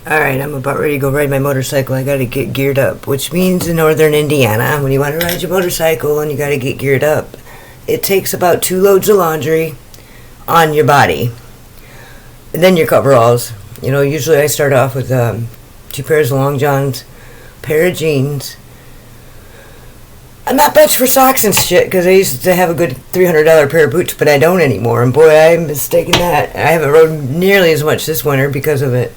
Alright, I'm about ready to go ride my motorcycle. I gotta get geared up, which means in northern Indiana, when you want to ride your motorcycle and you gotta get geared up, it takes about 2 loads of laundry on your body. And then your coveralls. You know, usually I start off with 2 pairs of long johns, pair of jeans. I'm not much for socks and shit because I used to have a good $300 pair of boots, but I don't anymore. And boy, I'm mistaken that. I haven't rode nearly as much this winter because of it.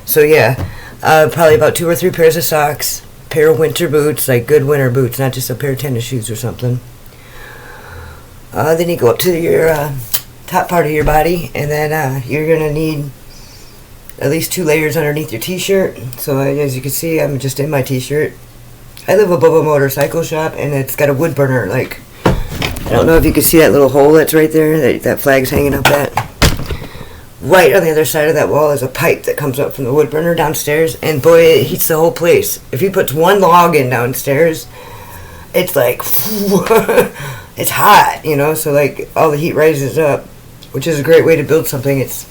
So yeah, probably about 2 or 3 pairs of socks, pair of winter boots, like good winter boots, not just a pair of tennis shoes or something. Then you go up to your top part of your body, and then you're gonna need at least 2 layers underneath your t-shirt. So as you can see, I'm just in my t-shirt. I live above a motorcycle shop, and it's got a wood burner. Like, I don't know if you can see that little hole that's right there, that flag's hanging up at. Right on the other side of that wall is a pipe that comes up from the wood burner downstairs, and boy, it heats the whole place. If he puts one log in downstairs, it's like, it's hot, you know, so like all the heat rises up, which is a great way to build something. It's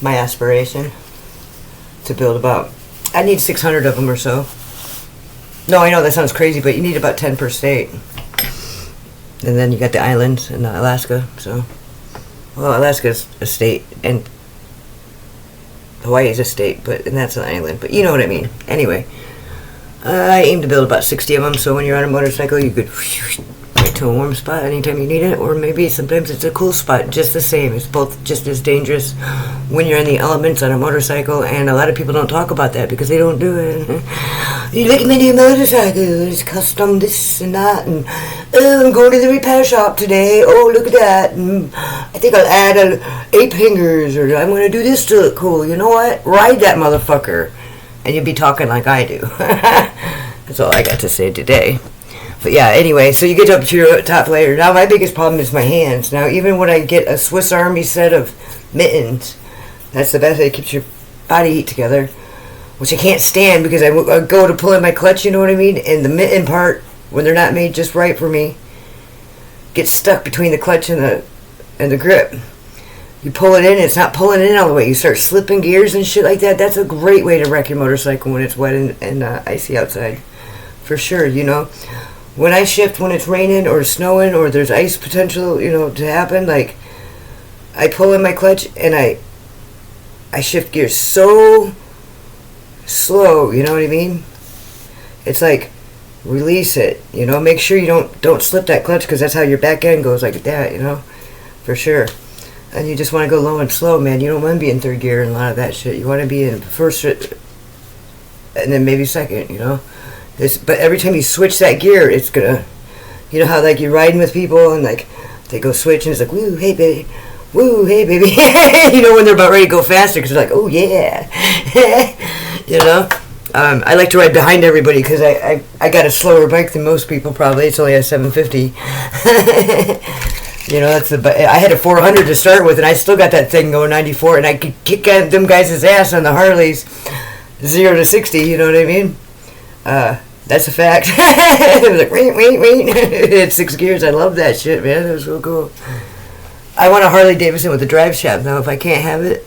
my aspiration to build about, I need 600 of them or so. No, I know that sounds crazy, but you need about 10 per state. And then you got the islands and Alaska, so. Well, Alaska's a state, and Hawaii is a state, and that's an island. But you know what I mean. Anyway, I aim to build about 60 of them, so when you're on a motorcycle, you could right to a warm spot anytime you need it, or maybe sometimes it's a cool spot, just the same. It's both just as dangerous when you're in the elements on a motorcycle, and a lot of people don't talk about that because they don't do it. You look at my new motorcycle, it's custom this and that, and oh, I'm going to the repair shop today, oh, look at that, and I think I'll add 8 fingers, or I'm going to do this to look cool. You know what? Ride that motherfucker, and you'll be talking like I do. That's all I got to say today. But yeah, anyway, so you get up to your top layer. Now, my biggest problem is my hands. Now, even when I get a Swiss Army set of mittens, that's the best way it keeps your body heat together, which I can't stand because I go to pull in my clutch, you know what I mean? And the mitten part, when they're not made just right for me, gets stuck between the clutch and the grip. You pull it in, it's not pulling it in all the way. You start slipping gears and shit like that. That's a great way to wreck your motorcycle when it's wet and icy outside. For sure, you know. When I shift when it's raining or snowing or there's ice potential, you know, to happen, like, I pull in my clutch and I shift gears so slow, you know what I mean? It's like, release it, you know, make sure you don't slip that clutch, because that's how your back end goes, like that, you know, for sure. And you just want to go low and slow, man. You don't want to be in 3rd gear and a lot of that shit. You want to be in 1st and then maybe 2nd, you know. But every time you switch that gear, it's gonna, you know how like you're riding with people and like they go switch and it's like, woo, hey baby, woo, hey baby. You know, when they're about ready to go faster, because they're like, oh yeah. You know, I like to ride behind everybody because I got a slower bike than most people probably. It's only a 750. You know, I had a 400 to start with, and I still got that thing going 94, and I could kick them guys' ass on the Harleys 0 to 60. You know what I mean? That's a fact. It was like, wait. It had 6 gears. I love that shit, man. It was so cool. I want a Harley Davidson with a drive shaft. Now, if I can't have it,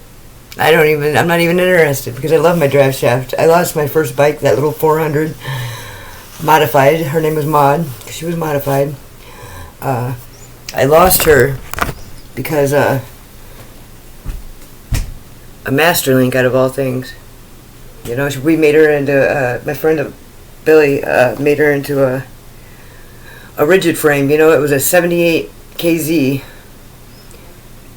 I'm not even interested, because I love my drive shaft. I lost my first bike, that little 400, modified. Her name was Maud. She was modified. I lost her because a Masterlink, out of all things. You know, we made her into, my friend Billy made her into a rigid frame. You know, it was a 78 KZ.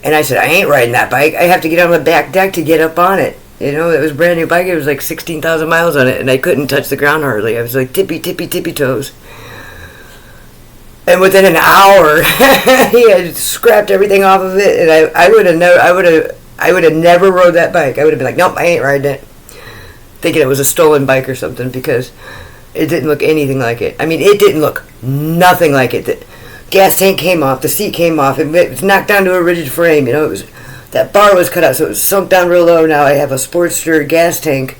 And I said, I ain't riding that bike. I have to get on the back deck to get up on it. You know, it was a brand new bike. It was like 16,000 miles on it, and I couldn't touch the ground hardly. I was like tippy toes. And within an hour, he had scrapped everything off of it, and I would have never rode that bike. I would have been like, nope, I ain't riding it. Thinking it was a stolen bike or something, because it didn't look anything like it. I mean, it didn't look nothing like it. The gas tank came off, the seat came off, it was knocked down to a rigid frame. You know, that bar was cut out, so it was sunk down real low. Now I have a Sportster gas tank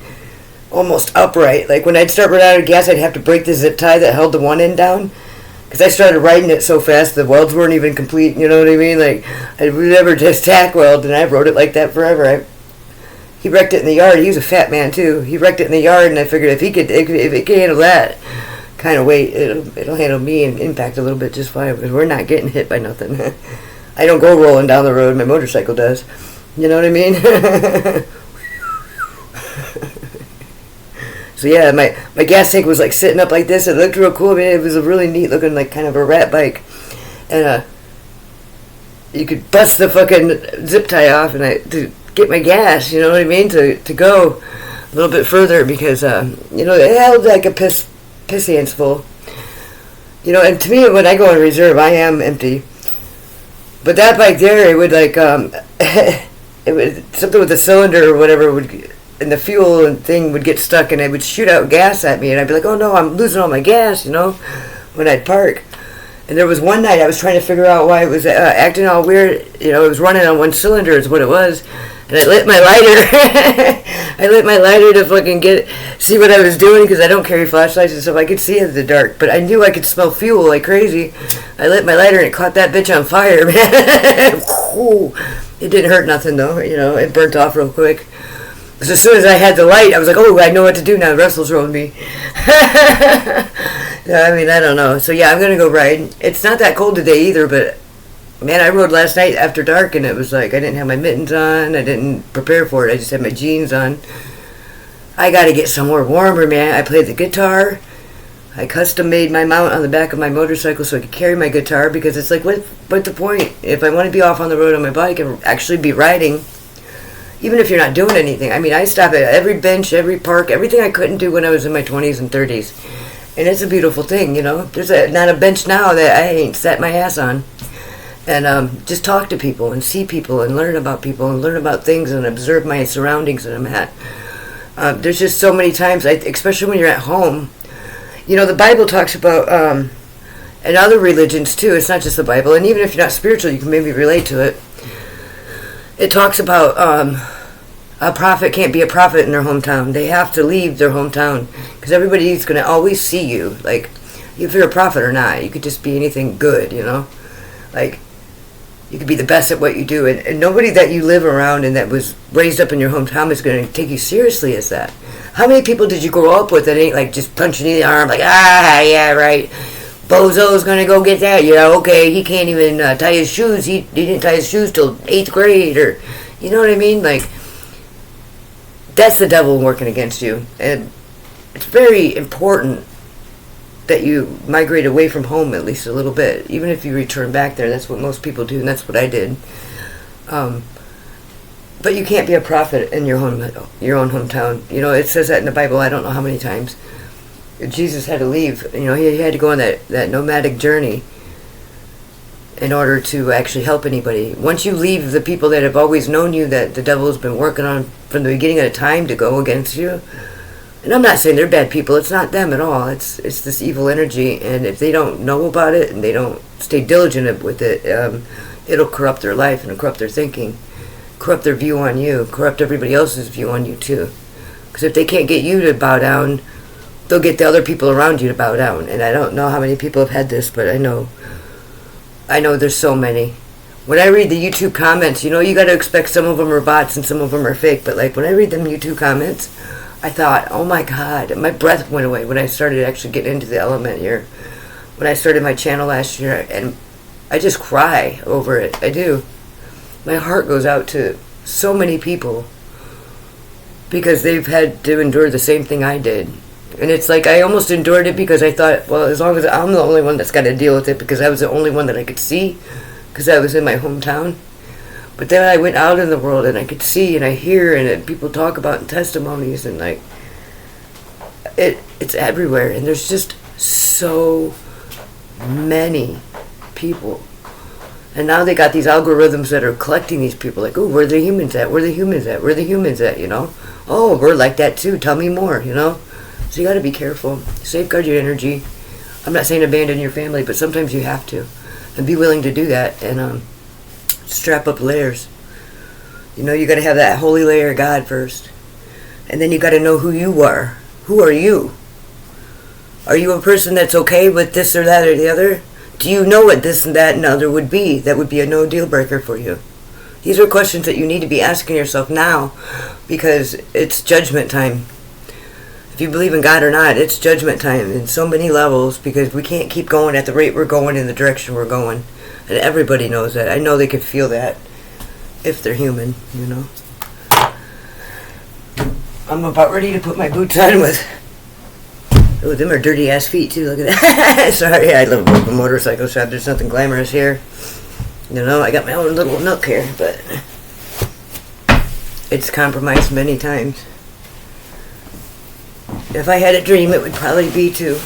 almost upright. Like when I'd start running out of gas, I'd have to break the zip tie that held the one end down, because I started riding it so fast the welds weren't even complete. You know what I mean? Like, I would never just tack weld, and I rode it like that forever. he wrecked it in the yard. He was a fat man too. He wrecked it in the yard, and I figured if it could handle that kind of weight, it'll handle me and impact a little bit just fine, because we're not getting hit by nothing. I don't go rolling down the road. My motorcycle does. You know what I mean? So yeah, my gas tank was like sitting up like this. It looked real cool. I mean, it was a really neat looking, like kind of a rat bike, and you could bust the fucking zip tie off and to get my gas. You know what I mean? To go a little bit further, because it held like a piss hands full. You know, and to me, when I go on reserve, I am empty. But that bike there, it would like it would something with the cylinder or whatever would. And the fuel and thing would get stuck, and it would shoot out gas at me, and I'd be like, oh no, I'm losing all my gas, when I'd park. And there was one night I was trying to figure out why it was acting all weird. It was running on one cylinder is what it was. And I lit my lighter. I lit my lighter to fucking see what I was doing, because I don't carry flashlights and stuff. I could see in the dark, but I knew I could smell fuel like crazy. I lit my lighter and it caught that bitch on fire, man. It didn't hurt nothing though, it burnt off real quick. So as soon as I had the light, I was like, oh, I know what to do now. Russell's rolling me. I mean, I don't know. So, yeah, I'm going to go ride. It's not that cold today either, but, man, I rode last night after dark, and it was like I didn't have my mittens on. I didn't prepare for it. I just had my jeans on. I got to get somewhere warmer, man. I played the guitar. I custom made my mount on the back of my motorcycle so I could carry my guitar, because it's like, what's the point? If I want to be off on the road on my bike and actually be riding, even if you're not doing anything. I mean, I stop at every bench, every park, everything I couldn't do when I was in my 20s and 30s. And it's a beautiful thing, There's not a bench now that I ain't set my ass on. And just talk to people and see people and learn about people and learn about things and observe my surroundings that I'm at. There's just so many times, especially when you're at home. The Bible talks about, and other religions too, it's not just the Bible. And even if you're not spiritual, you can maybe relate to it. It talks about a prophet can't be a prophet in their hometown. They have to leave their hometown, because everybody's going to always see you. Like, if you're a prophet or not, you could just be anything good, Like, you could be the best at what you do. And nobody that you live around and that was raised up in your hometown is going to take you seriously as that. How many people did you grow up with that ain't like just punching you in the arm, like, yeah, right. Bozo's gonna go get that, okay, he can't even tie his shoes, he didn't tie his shoes till 8th grade, or, you know what I mean, like, that's the devil working against you. And it's very important that you migrate away from home at least a little bit, even if you return back there. That's what most people do, and that's what I did. But you can't be a prophet in your own hometown. It says that in the Bible, I don't know how many times. Jesus had to leave. He had to go on that nomadic journey in order to actually help anybody. Once you leave the people that have always known you, that the devil has been working on from the beginning of the time to go against you. And I'm not saying they're bad people. It's not them at all. It's this evil energy. And if they don't know about it and they don't stay diligent with it, it'll corrupt their life and corrupt their thinking, corrupt their view on you, corrupt everybody else's view on you too. Because if they can't get you to bow down, they'll get the other people around you to bow down. And I don't know how many people have had this, but I know there's so many. When I read the YouTube comments, you got to expect some of them are bots and some of them are fake. But like when I read them YouTube comments, I thought, oh my God, my breath went away when I started actually getting into the element here. When I started my channel last year, and I just cry over it. I do. My heart goes out to so many people because they've had to endure the same thing I did. And it's like I almost endured it because I thought, well, as long as I'm the only one that's got to deal with it, because I was the only one that I could see, because I was in my hometown. But then I went out in the world and I could see and I hear and people talk about in testimonies, and like it's everywhere. And there's just so many people. And now they got these algorithms that are collecting these people, like, oh, where are the humans at? Where are the humans at? Where are the humans at? Oh, we're like that too. Tell me more, So you got to be careful. Safeguard your energy. I'm not saying abandon your family, but sometimes you have to. And be willing to do that. And strap up layers. You got to have that holy layer of God first. And then you got to know who you are. Who are you? Are you a person that's okay with this or that or the other? Do you know what this and that and other would be? That would be a no deal breaker for you. These are questions that you need to be asking yourself now, because it's judgment time. If you believe in God or not, it's judgment time in so many levels, because we can't keep going at the rate we're going in the direction we're going. And everybody knows that. I know they can feel that if they're human, you know. I'm about ready to put my boots on with... Oh, them are dirty ass feet too, look at that. Sorry, I live a motorcycle shop. There's nothing glamorous here. You know, I got my own little nook here, but it's compromised many times. If I had a dream, it would probably be to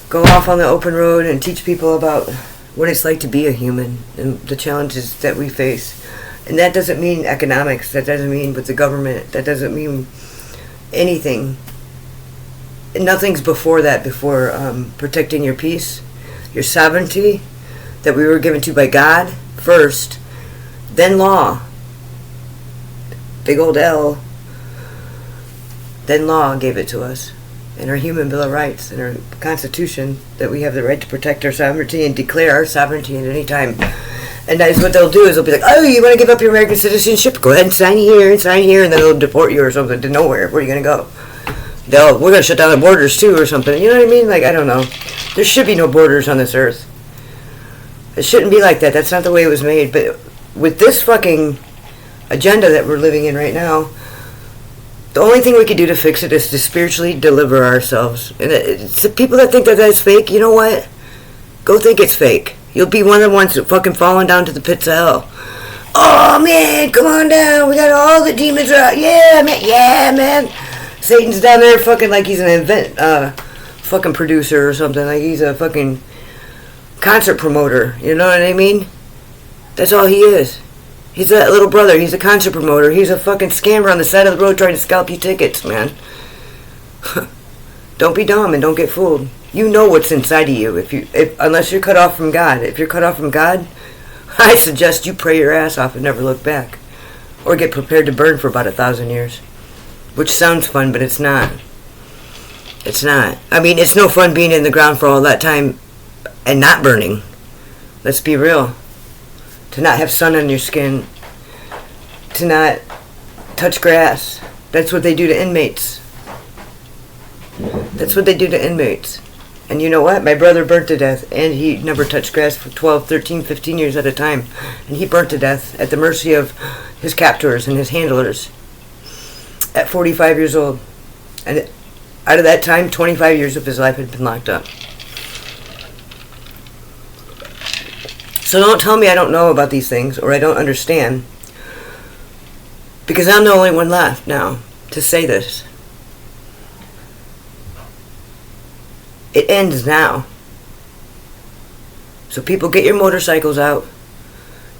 go off on the open road and teach people about what it's like to be a human and the challenges that we face. And that doesn't mean economics. That doesn't mean with the government. That doesn't mean anything. Nothing's before that, before protecting your peace, your sovereignty that we were given to by God first, then law, big old L, then law gave it to us, and our Human Bill of Rights and our Constitution, that we have the right to protect our sovereignty and declare our sovereignty at any time. And that's what they'll do, is they'll be like, oh, you want to give up your American citizenship? Go ahead and sign here, and then they'll deport you or something to nowhere. Where are you going to go? We're going to shut down the borders too or something. You know what I mean? Like, I don't know. There should be no borders on this earth. It shouldn't be like that. That's not the way it was made. But with this fucking agenda that we're living in right now, the only thing we can do to fix it is to spiritually deliver ourselves. And it's the people that think that that's fake, you know what? Go think it's fake. You'll be one of the ones that fucking falling down to the pits of hell. Oh, man, come on down. We got all the demons out. Yeah, man. Yeah, man. Satan's down there fucking like he's an fucking producer or something. Like he's a fucking concert promoter. You know what I mean? That's all he is. He's that little brother. He's a concert promoter. He's a fucking scammer on the side of the road trying to scalp you tickets, man. Don't be dumb and don't get fooled. You know what's inside of you. Unless you're cut off from God. If you're cut off from God, I suggest you pray your ass off and never look back. Or get prepared to burn for about 1,000 years. Which sounds fun, but it's not. It's not. I mean, it's no fun being in the ground for all that time and not burning. Let's be real. To not have sun on your skin. To not touch grass. That's what they do to inmates. That's what they do to inmates. And you know what? My brother burnt to death, and he never touched grass for 12, 13, 15 years at a time. And he burnt to death at the mercy of his captors and his handlers. At 45 years old. And out of that time, 25 years of his life had been locked up. So don't tell me I don't know about these things or I don't understand. Because I'm the only one left now to say this. It ends now. So people, get your motorcycles out.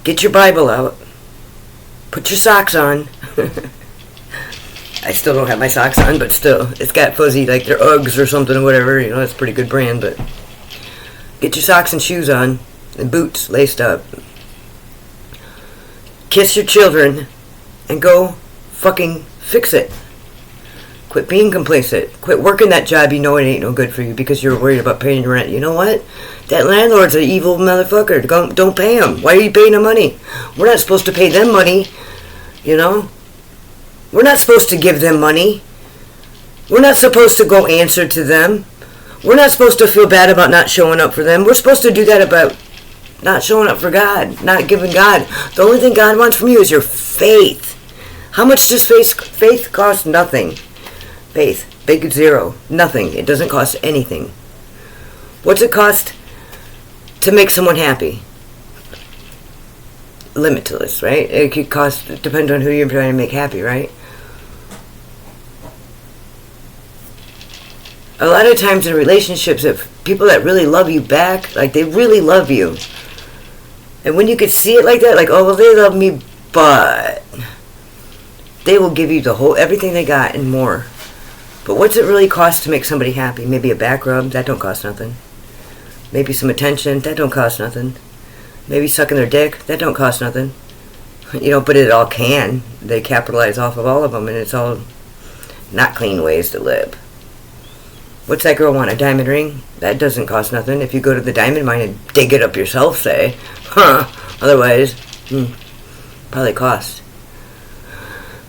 Get your Bible out. Put your socks on. I still don't have my socks on, but still, it's got fuzzy, like they're Uggs or something or whatever. You know, it's a pretty good brand, but get your socks and shoes on and boots laced up. Kiss your children and go fucking fix it. Quit being complacent. Quit working that job you know it ain't no good for you because you're worried about paying your rent. You know what? That landlord's an evil motherfucker. Don't pay him. Why are you paying him money? We're not supposed to pay them money, you know? We're not supposed to give them money. We're not supposed to go answer to them. We're not supposed to feel bad about not showing up for them. We're supposed to do that about not showing up for God, not giving God. The only thing God wants from you is your faith. How much does faith cost? Nothing. Faith, big zero. Nothing. It doesn't cost anything. What's it cost to make someone happy? Limitless, right? It could cost, depends on who you're trying to make happy, right? A lot of times in relationships, if people that really love you back, like they really love you, and when you could see it like that, like, oh, well, they love me, but they will give you the whole, everything they got and more. But what's it really cost to make somebody happy? Maybe a back rub, that don't cost nothing. Maybe some attention, that don't cost nothing. Maybe sucking their dick, that don't cost nothing. You know, but it all can. They capitalize off of all of them, and it's all not clean ways to live. What's that girl want, a diamond ring? That doesn't cost nothing. If you go to the diamond mine and dig it up yourself, say. Otherwise, probably cost.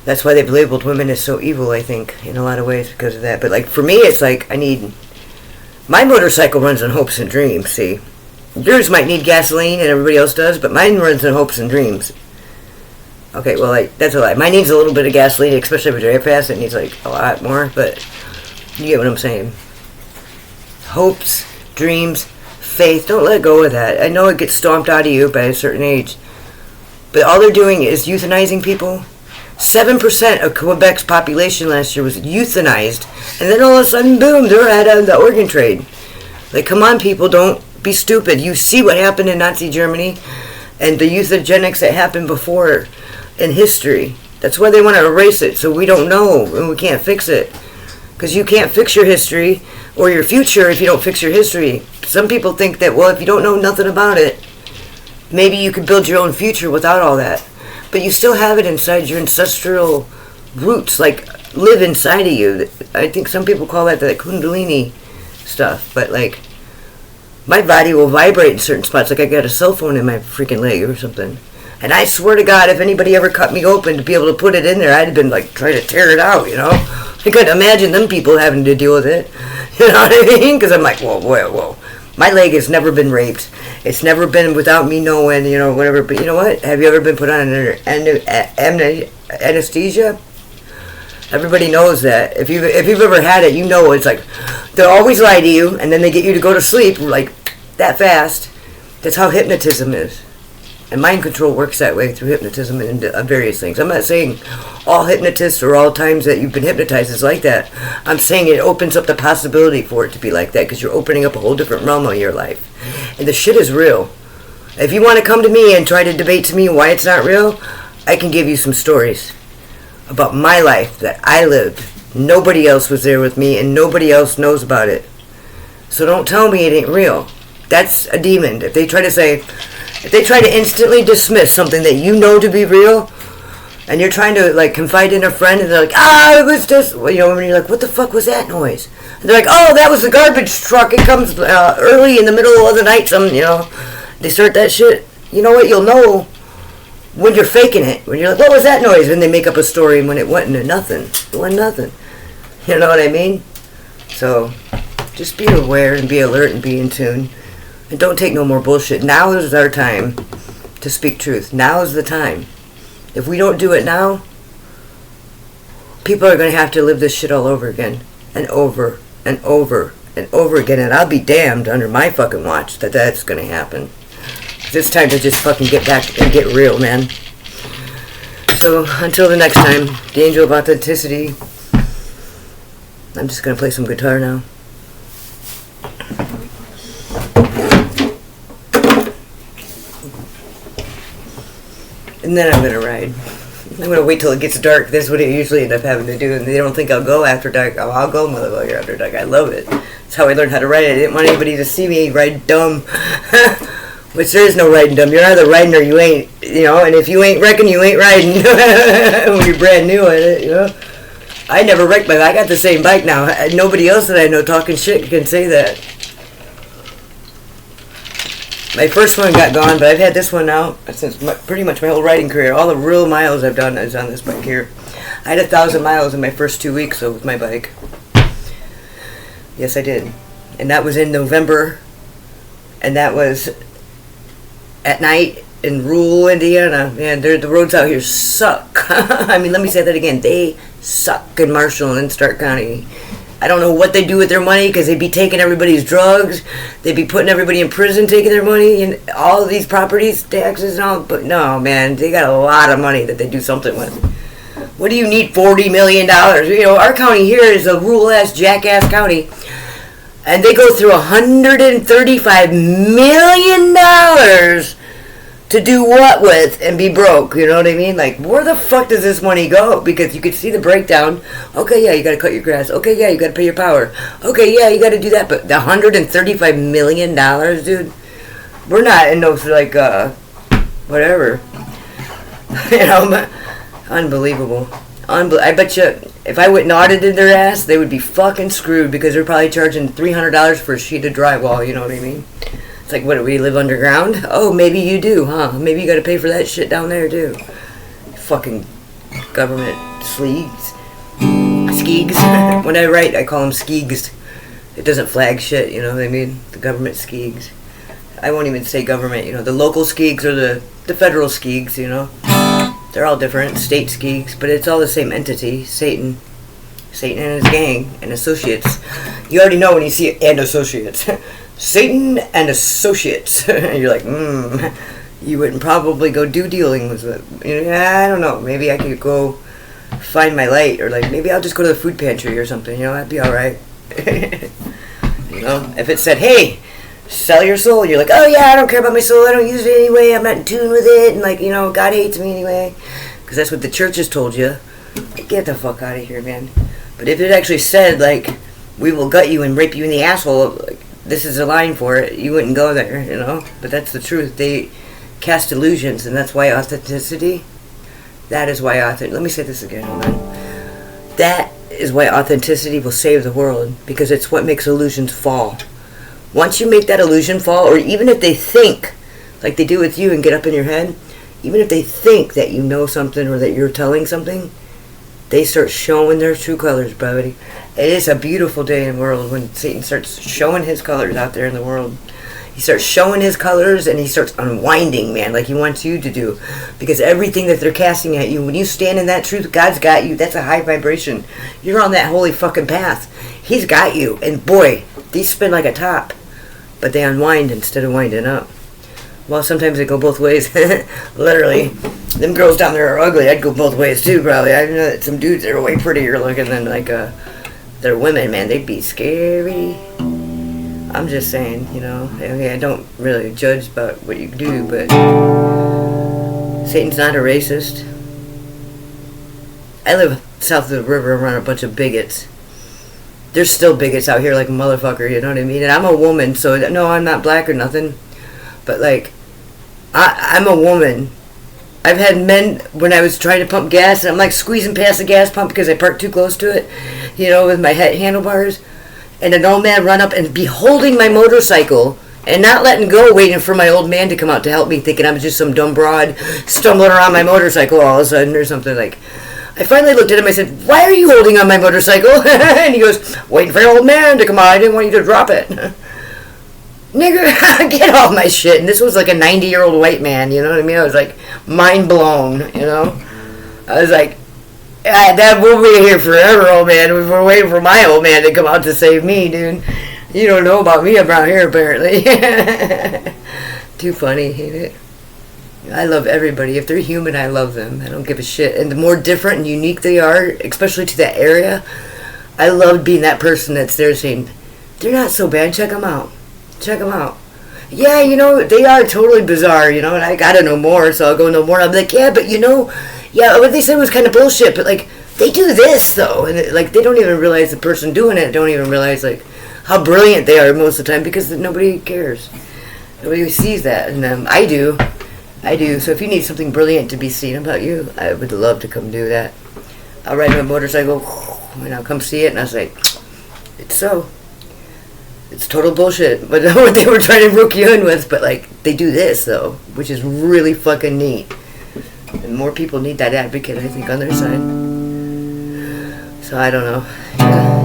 That's why they've labeled women as so evil, I think, in a lot of ways because of that. But, like, for me, it's like my motorcycle runs on hopes and dreams, see. Yours might need gasoline and everybody else does, but mine runs on hopes and dreams. Okay, well, like, that's a lie. Mine needs a little bit of gasoline, especially if I drive fast. It needs, like, a lot more, but you get what I'm saying. Hopes, dreams, faith. Don't let go of that. I know it gets stomped out of you by a certain age, but all they're doing is euthanizing people. 7% of Quebec's population last year was euthanized, and then all of a sudden, boom, they're out of the organ trade. Like, come on, people, don't be stupid. You see what happened in Nazi Germany and the euthogenics that happened before in history. That's why they want to erase it, so we don't know and we can't fix it. Because you can't fix your history or your future if you don't fix your history. Some people think that, well, if you don't know nothing about it, maybe you could build your own future without all that. But you still have it inside your ancestral roots, like, live inside of you. I think some people call that the kundalini stuff, but, like, my body will vibrate in certain spots, like I got a cell phone in my freaking leg or something. And I swear to God, if anybody ever cut me open to be able to put it in there, I'd have been, like, trying to tear it out, you know? I couldn't imagine them people having to deal with it. You know what I mean? Because I'm like, whoa. My leg has never been raped. It's never been without me knowing, you know, whatever. But you know what? Have you ever been put on anesthesia? Everybody knows that. If you've ever had it, you know it's like they'll always lie to you, and then they get you to go to sleep like that fast. That's how hypnotism is. And mind control works that way through hypnotism and various things. I'm not saying all hypnotists or all times that you've been hypnotized is like that. I'm saying it opens up the possibility for it to be like that because you're opening up a whole different realm of your life. And the shit is real. If you want to come to me and try to debate to me why it's not real, I can give you some stories about my life that I lived. Nobody else was there with me and nobody else knows about it. So don't tell me it ain't real. That's a demon. If they try to instantly dismiss something that you know to be real, and you're trying to, like, confide in a friend, and they're like, it was just, well, you know, and you're like, what the fuck was that noise? And they're like, that was the garbage truck. It comes early in the middle of the night. You know, they start that shit. You know what? You'll know when you're faking it. When you're like, what was that noise? And they make up a story when it wasn't nothing. It wasn't nothing. You know what I mean? So, just be aware and be alert and be in tune. And don't take no more bullshit. Now is our time to speak truth. Now is the time. If we don't do it now, people are going to have to live this shit all over again. And over and over and over again. And I'll be damned under my fucking watch that that's going to happen. It's time to just fucking get back and get real, man. So, until the next time, the Angel of Authenticity. I'm just going to play some guitar now. And then I'm going to ride. I'm going to wait till it gets dark. That's what I usually end up having to do. And they don't think I'll go after dark. I'll go, motherfucker, after dark. I love it. That's how I learned how to ride. I didn't want anybody to see me ride dumb. Which there is no riding dumb. You're either riding or you ain't. You know, and if you ain't wrecking, you ain't riding. When you're brand new at it, you know. I never wrecked my bike. I got the same bike now. Nobody else that I know talking shit can say that. My first one got gone, but I've had this one now since pretty much my whole riding career. All the real miles I've done is on this bike here. I had 1,000 miles in my first 2 weeks with my bike. Yes, I did. And that was in November. And that was at night in rural Indiana. Man, the roads out here suck. I mean, let me say that again. They suck in Marshall and Stark County. I don't know what they do with their money because they'd be taking everybody's drugs. They'd be putting everybody in prison, taking their money and all of these properties, taxes and all. But no, man, they got a lot of money that they do something with. What do you need $40 million? You know, our county here is a rural-ass, jackass county. And they go through $135 million to do what with and be broke, you know what I mean? Like, where the fuck does this money go? Because you could see the breakdown. Okay, yeah, you gotta cut your grass. Okay, yeah, you gotta pay your power. Okay, yeah, you gotta do that. But the $135 million, dude, we're not in those, like, whatever. You know, unbelievable. I bet you, if I went and audited their ass, they would be fucking screwed because they're probably charging $300 for a sheet of drywall, you know what I mean? It's like, what, do we live underground? Oh, maybe you do, huh? Maybe you got to pay for that shit down there, too. fucking government sleegs. Skeegs. When I write, I call them skeegs. It doesn't flag shit, you know what I mean? The government skeegs. I won't even say government, you know, the local skeegs or the federal skeegs, you know. They're all different, state skeegs, but it's all the same entity, Satan. Satan and his gang and associates. You already know when you see it, and associates. Satan and associates. You're like, you wouldn't probably go do dealing with it. You know, I don't know, maybe I could go find my light, or like maybe I'll just go to the food pantry or something, you know, that'd be alright. You know, if it said, hey, sell your soul, you're like, oh yeah, I don't care about my soul, I don't use it anyway, I'm not in tune with it, and like, you know, God hates me anyway, because that's what the church has told you. Get the fuck out of here, man. But if it actually said, like, we will gut you and rape you in the asshole, like, this is a line for it, you wouldn't go there, you know, but that's the truth. They cast illusions, and that's why authenticity, that is why let me say this again, hold on. That is why authenticity will save the world, because it's what makes illusions fall. Once you make that illusion fall, or even if they think, like they do with you and get up in your head, even if they think that you know something or that you're telling something, they start showing their true colors, buddy. It is a beautiful day in the world when Satan starts showing his colors out there in the world. He starts showing his colors and he starts unwinding, man, like he wants you to do. Because everything that they're casting at you, when you stand in that truth, God's got you. That's a high vibration. You're on that holy fucking path. He's got you. And boy, these spin like a top. But they unwind instead of winding up. Well, sometimes they go both ways. Literally. Them girls down there are ugly. I'd go both ways too, probably. I know that some dudes that are way prettier looking than like they're women, man. They'd be scary. I'm just saying, you know. I don't really judge about what you do, but Satan's not a racist. I live south of the river around a bunch of bigots. There's still bigots out here like a motherfucker, you know what I mean? And I'm a woman, so no, I'm not black or nothing. But like, I'm a woman. I've had men, when I was trying to pump gas, and I'm like squeezing past the gas pump because I parked too close to it, you know, with my handlebars. And an old man run up and be holding my motorcycle and not letting go, waiting for my old man to come out to help me, thinking I was just some dumb broad stumbling around my motorcycle all of a sudden or something. Like, I finally looked at him, I said, why are you holding on my motorcycle? And he goes, waiting for your old man to come out, I didn't want you to drop it. Nigga, get off my shit. And this was like a 90-year-old white man, you know what I mean? I was like, mind blown, you know? I was like, that will be here forever, old man. We're waiting for my old man to come out to save me, dude. You don't know about me around here, apparently. Too funny, ain't it? I love everybody. If they're human, I love them. I don't give a shit. And the more different and unique they are, especially to that area, I love being that person that's there saying, they're not so bad. Check them out. Check them out. Yeah, you know, they are totally bizarre, you know, and I gotta know more, so I'll go know more. I'm like, yeah, but you know, yeah, what they said was kind of bullshit, but like, they do this though, and like, they don't even realize the person doing it, don't even realize like how brilliant they are most of the time, because nobody cares. Nobody sees that, and I do. So if you need something brilliant to be seen about you, I would love to come do that. I'll ride my motorcycle, and I'll come see it, and I was like, it's so. It's total bullshit, but what they were trying to rook you in with, but like, they do this though, which is really fucking neat. And more people need that advocate, I think, on their side. So I don't know. Yeah.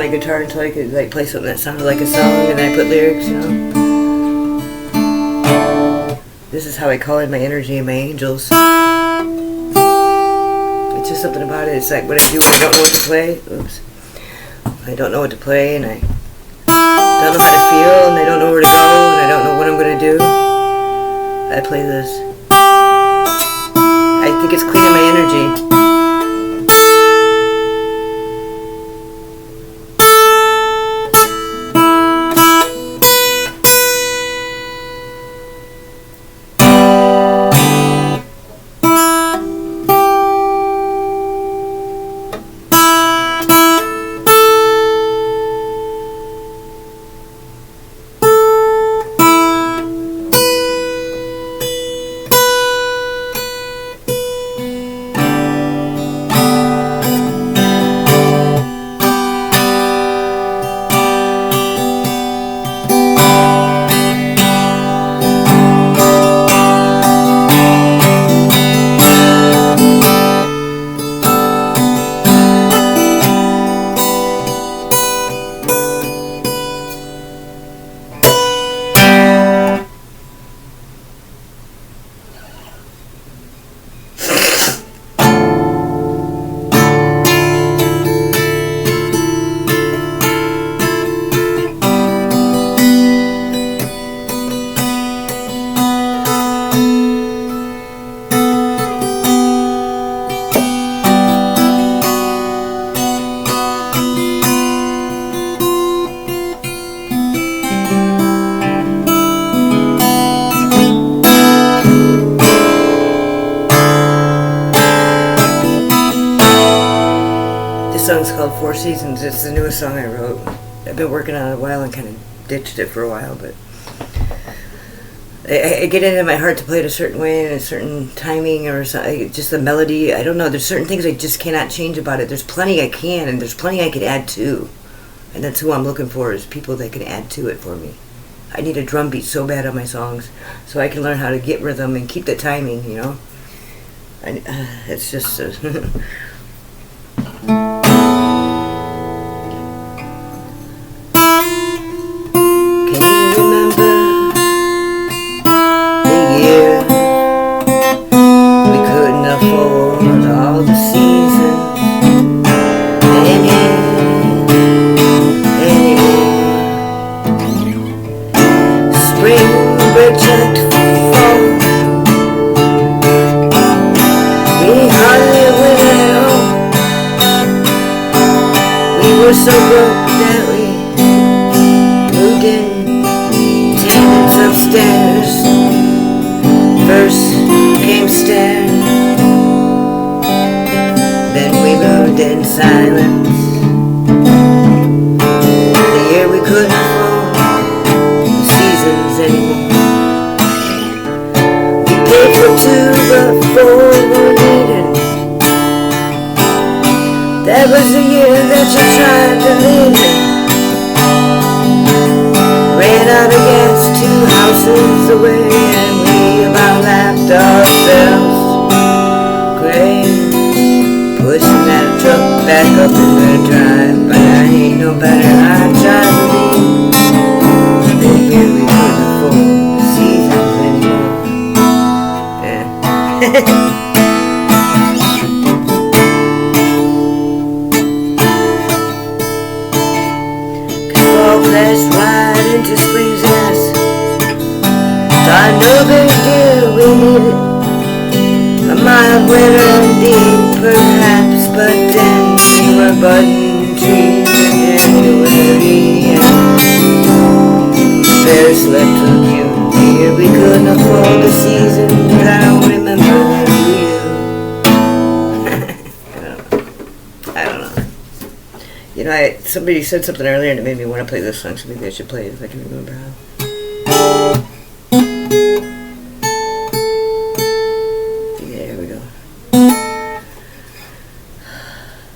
Guitar until I could like play something that sounded like a song, and then I put lyrics, you know. This is how I call in my energy and my angels. It's just something about it. It's like what I do when I don't know what to play. Oops. I don't know what to play, and I don't know how to feel, and I don't know where to go, and I don't know what I'm gonna do. I play this. I think it's cleaning my energy. song's called Four Seasons. It's the newest song I wrote. I've been working on it a while and kind of ditched it for a while, but I get it in my heart to play it a certain way and a certain timing or something, just the melody. I don't know. There's certain things I just cannot change about it. There's plenty I can, and there's plenty I could add to. And that's who I'm looking for, is people that can add to it for me. I need a drum beat so bad on my songs so I can learn how to get rhythm and keep the timing, you know? It's just... We're so broke that we moved in tenants upstairs. First came stairs, then we moved in silence. The year we couldn't afford the seasons anymore. We paid for two but four were needed. That was the year that you tried to live in. Ran out of gas 2 houses away, and we about laughed ourselves great. Pushing that truck back up in the drive, but I ain't no better. I tried to leave. The year we couldn't afford the seasons anymore. Yeah. Flashed right into spring's ass. Thought no big deal, we needed a mild winter indeed, perhaps. But then we were budding trees in January, and bear slept too cute. The year we couldn't afford the season, but I don't remember you. I don't know. You know, somebody said something earlier and it made me want to play this song, so maybe I should play it if I can remember how. Yeah, here we go.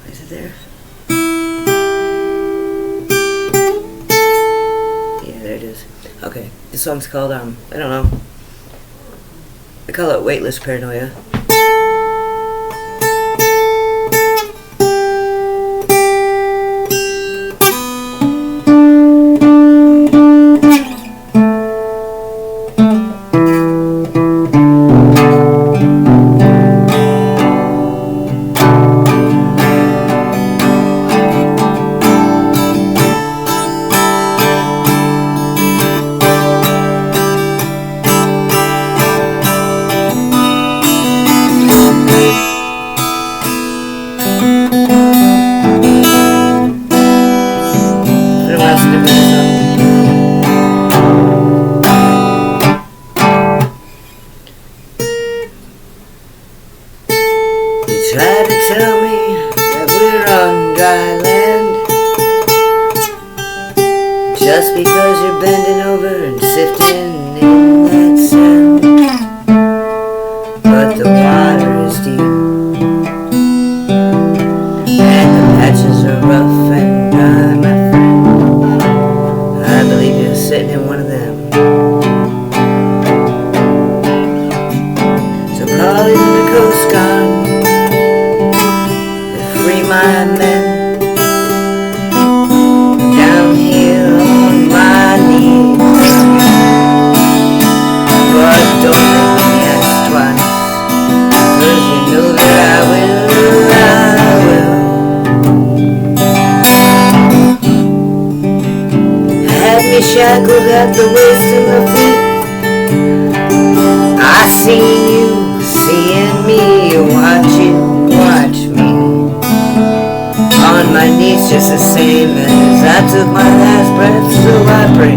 Is it there? Yeah, there it is. Okay, this song's called, I don't know. I call it Weightless Paranoia. Try to tell me that we're on dry land, just because you're bending over and sifting in that sand. But the water is deep, and the patches are rough and dry, my friend. I believe you're sitting in one of them. So call in the Coast Guard, my men, down here on my knees. But don't make me ask twice, 'cause you know that I will. Had me shackled at the waist and the feet. I seen you, seeing me, watch you, watch me. On my knees just the same as I took my last breath, so I pray.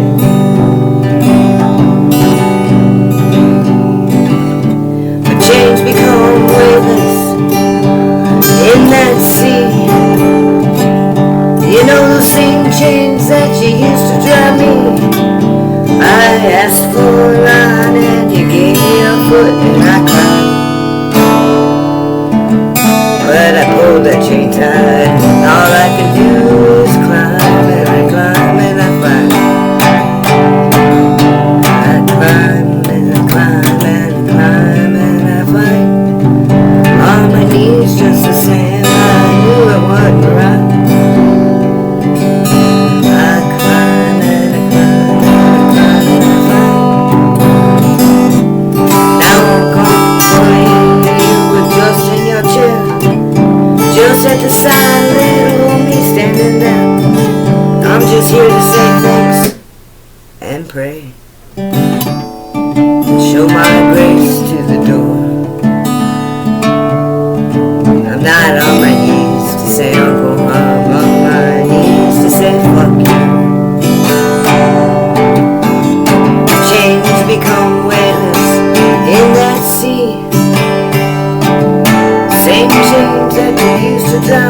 But change become weightless in that sea.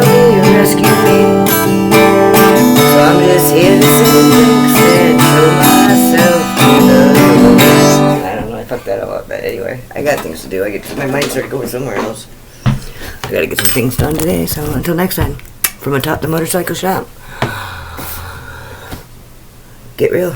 help me, you rescue me. So I'm just here to sing jokes and show myself love. I don't know, I fucked that up, but anyway, I got things to do. My mind started going somewhere else. I gotta get some things done today, so until next time, from atop the motorcycle shop, get real.